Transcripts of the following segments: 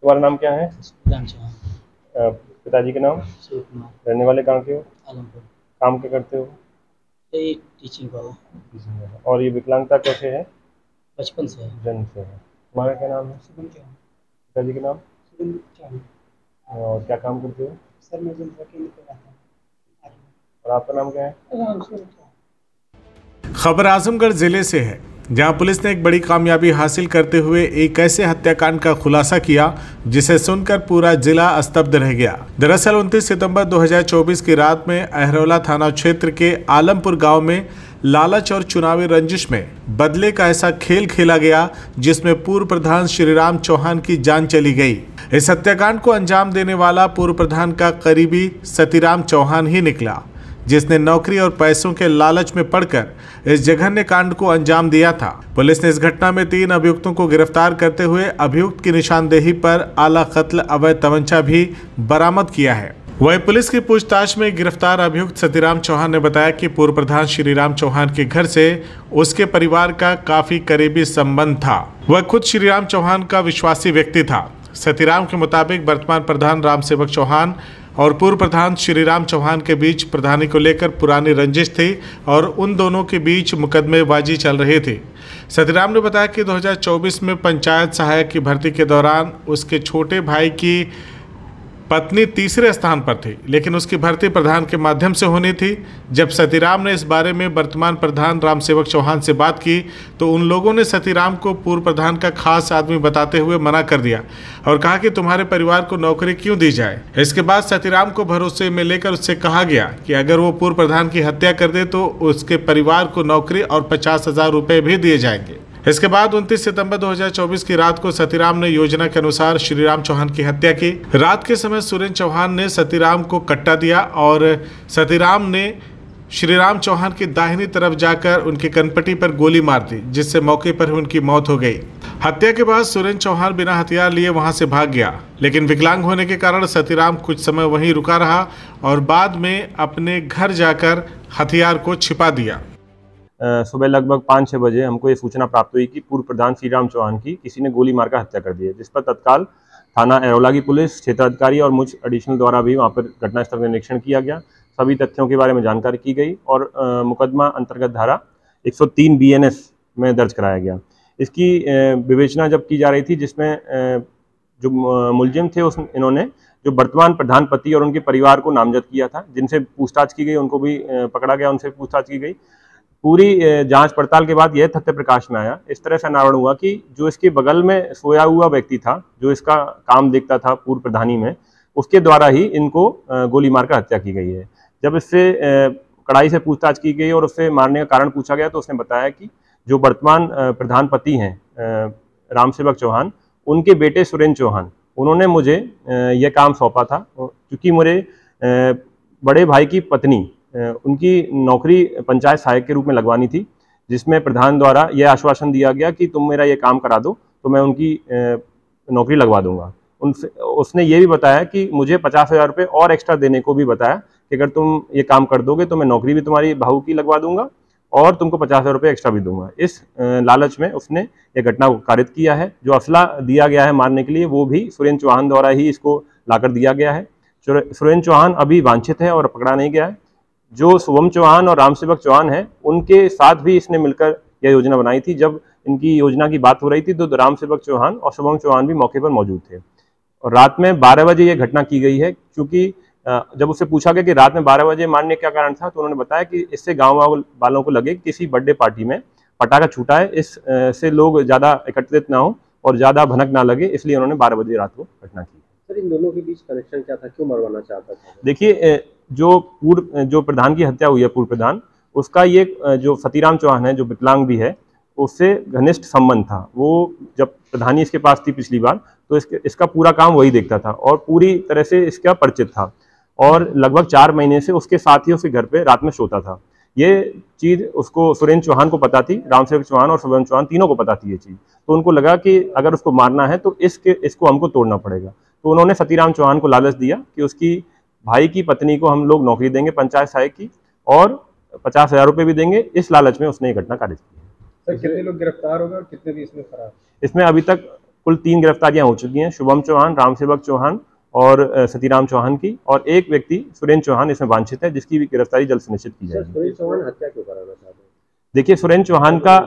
तुम्हारा नाम क्या है? चौहान। पिताजी के नाम? शिव कुमार। रहने वाले कहाँ के हो? आलमपुर। काम क्या करते हो? यही टीचिंग वाला। और ये विकलांगता कैसे है? बचपन से है। जन्म से है। तुम्हारा क्या नाम है? शुभम चौहान। पिताजी के नाम? शुभम चौहान। और क्या काम करते हो? सर मैं जनता केंद्र पे रहता हूँ। और आपका नाम क्या है? राम सूरज चौहान। खबर आजमगढ़ जिले से है, जहां पुलिस ने एक बड़ी कामयाबी हासिल करते हुए एक ऐसे हत्याकांड का खुलासा किया जिसे सुनकर पूरा जिला स्तब्ध रह गया। दरअसल 29 सितंबर 2024 की रात में अहरौला थाना क्षेत्र के आलमपुर गांव में लालच और चुनावी रंजिश में बदले का ऐसा खेल खेला गया जिसमें पूर्व प्रधान श्रीराम चौहान की जान चली गई। इस हत्याकांड को अंजाम देने वाला पूर्व प्रधान का करीबी सतीराम चौहान ही निकला, जिसने नौकरी और पैसों के लालच में पड़कर इस जघन्य कांड को अंजाम दिया था। पुलिस ने इस घटना में 3 अभियुक्तों को गिरफ्तार करते हुए अभियुक्त की निशानदेही पर आला कत्ल अवैध तमंचा भी बरामद किया है। वहीं पुलिस की पूछताछ में गिरफ्तार अभियुक्त सतीराम चौहान ने बताया कि पूर्व प्रधान श्रीराम चौहान के घर से उसके परिवार का काफी करीबी संबंध था। वह खुद श्रीराम चौहान का विश्वासी व्यक्ति था। सतीराम के मुताबिक वर्तमान प्रधान राम सेवक चौहान और पूर्व प्रधान श्रीराम चौहान के बीच प्रधानी को लेकर पुरानी रंजिश थी और उन दोनों के बीच मुकदमेबाजी चल रही थी। सतीराम ने बताया कि 2024 में पंचायत सहायक की भर्ती के दौरान उसके छोटे भाई की पत्नी तीसरे स्थान पर थी, लेकिन उसकी भर्ती प्रधान के माध्यम से होनी थी। जब सतीराम ने इस बारे में वर्तमान प्रधान राम सेवक चौहान से बात की तो उन लोगों ने सतीराम को पूर्व प्रधान का खास आदमी बताते हुए मना कर दिया और कहा कि तुम्हारे परिवार को नौकरी क्यों दी जाए। इसके बाद सतीराम को भरोसे में लेकर उससे कहा गया कि अगर वो पूर्व प्रधान की हत्या कर दे तो उसके परिवार को नौकरी और 50,000 रुपये भी दिए जाएंगे। इसके बाद 29 सितंबर 2024 की रात को सतीराम ने योजना के अनुसार श्रीराम चौहान की हत्या की। रात के समय सुरेंद्र चौहान ने सतीराम को कट्टा दिया और सतीराम ने श्रीराम चौहान की दाहिनी तरफ जाकर उनकी कनपटी पर गोली मार दी, जिससे मौके पर ही उनकी मौत हो गई। हत्या के बाद सुरेंद्र चौहान बिना हथियार लिए वहां से भाग गया, लेकिन विकलांग होने के कारण सतीराम कुछ समय वहीं रुका रहा और बाद में अपने घर जाकर हथियार को छिपा दिया। सुबह लगभग 5-6 बजे हमको ये सूचना प्राप्त हुई कि पूर्व प्रधान श्रीराम चौहान की किसी ने गोली मारकर हत्या कर दी है, जिस पर तत्काल थाना अहरौला की पुलिस, क्षेत्राधिकारी और मुझ एडिशनल द्वारा भी वहाँ पर घटनास्थल का निरीक्षण किया गया। सभी तथ्यों के बारे में जानकारी की गई और मुकदमा अंतर्गत धारा 103 BNS में दर्ज कराया गया। इसकी विवेचना जब की जा रही थी, जिसमें जो मुलजिम थे इन्होंने जो वर्तमान प्रधान पति और उनके परिवार को नामजद किया था, जिनसे पूछताछ की गई, उनको भी पकड़ा गया, उनसे पूछताछ की गई। पूरी जांच पड़ताल के बाद यह तथ्य प्रकाश में आया, इस तरह से अनावरण हुआ कि जो इसके बगल में सोया हुआ व्यक्ति था, जो इसका काम देखता था पूर्व प्रधानी में, उसके द्वारा ही इनको गोली मारकर हत्या की गई है। जब इससे कड़ाई से पूछताछ की गई और उससे मारने का कारण पूछा गया तो उसने बताया कि जो वर्तमान प्रधान पति हैं राम सेवक चौहान, उनके बेटे सुरेंद्र चौहान, उन्होंने मुझे यह काम सौंपा था, क्योंकि मेरे बड़े भाई की पत्नी उनकी नौकरी पंचायत सहायक के रूप में लगवानी थी, जिसमें प्रधान द्वारा यह आश्वासन दिया गया कि तुम मेरा ये काम करा दो तो मैं उनकी नौकरी लगवा दूंगा। उसने ये भी बताया कि मुझे 50,000 रुपये और एक्स्ट्रा देने को भी बताया कि अगर तुम ये काम कर दोगे तो मैं नौकरी भी तुम्हारी बहू की लगवा दूंगा और तुमको 50,000 रुपये एक्स्ट्रा भी दूंगा। इस लालच में उसने ये घटना को कारित किया है। जो असला दिया गया है मारने के लिए, वो भी सुरेंद्र चौहान द्वारा ही इसको लाकर दिया गया है। सुरेंद्र चौहान अभी वांछित है और पकड़ा नहीं गया है। जो शुभम चौहान और राम सेवक चौहान है, उनके साथ भी इसने मिलकर यह योजना बनाई थी। जब इनकी योजना की बात हो रही थी तो राम सेवक चौहान और शुभम चौहान भी मौके पर मौजूद थे और रात में 12 बजे यह घटना की गई है। क्योंकि जब उससे पूछा गया कि रात में 12 बजे मारने का कारण था, तो उन्होंने बताया कि इससे गाँव वालों को लगे किसी बर्थडे पार्टी में पटाखा छूटा है, इससे लोग ज़्यादा एकत्रित ना हो और ज़्यादा भनक ना लगे, इसलिए उन्होंने 12 बजे रात को घटना की। सर, इन दोनों के बीच कनेक्शन क्या था, क्यों मरवाना चाहता था? देखिए, जो प्रधान की हत्या हुई है, पूर्व प्रधान, उसका ये जो सतीराम चौहान है, जो विकलांग भी है, उससे घनिष्ठ संबंध था। वो जब प्रधानी इसके पास थी पिछली बार, तो इसका पूरा काम वही देखता था और पूरी तरह से इसका परिचित था और लगभग 4 महीने से उसके साथ ही उसके घर पे रात में सोता था। ये चीज़ उसको, सुरेंद्र चौहान को पता थी, राम सेवक चौहान और शुभम चौहान तीनों को पता थी ये चीज़। तो उनको लगा कि अगर उसको मारना है तो इसको हमको तोड़ना पड़ेगा। तो उन्होंने सतीराम चौहान को लालच दिया कि उसकी भाई की पत्नी को हम लोग नौकरी देंगे पंचायत सहायक की और 50,000 रुपये भी देंगे। इस लालच में उसने ये घटना कारित की है। सर, कितने लोग गिरफ्तार हो गए और कितने भी इसमें फरार? इसमें अभी तक कुल 3 गिरफ्तारियां हो चुकी हैं, शुभम चौहान, रामसेवक चौहान और सतीराम चौहान की, और एक व्यक्ति सुरेंद्र चौहान इसमें वांछित है, जिसकी भी गिरफ्तारी जल्द सुनिश्चित की सर जाएगी। सुरेंद्र चौहान हत्या क्यों कराना चाहते हैं? देखिए, सुरेंद्र चौहान का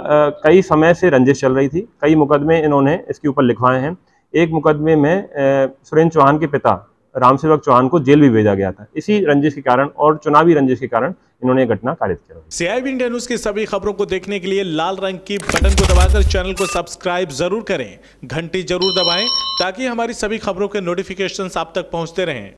कई समय से रंजिश चल रही थी, कई मुकदमे इन्होंने इसके ऊपर लिखवाए हैं। एक मुकदमे में सुरेंद्र चौहान के पिता रामसेवक चौहान को जेल भी भेजा गया था, इसी रंजिश के कारण और चुनावी रंजिश के कारण इन्होंने ये घटना कारित की। CIB इंडिया न्यूज की सभी खबरों को देखने के लिए लाल रंग की बटन को दबाकर चैनल को सब्सक्राइब जरूर करें, घंटी जरूर दबाएं ताकि हमारी सभी खबरों के नोटिफिकेशंस आप तक पहुंचते रहें।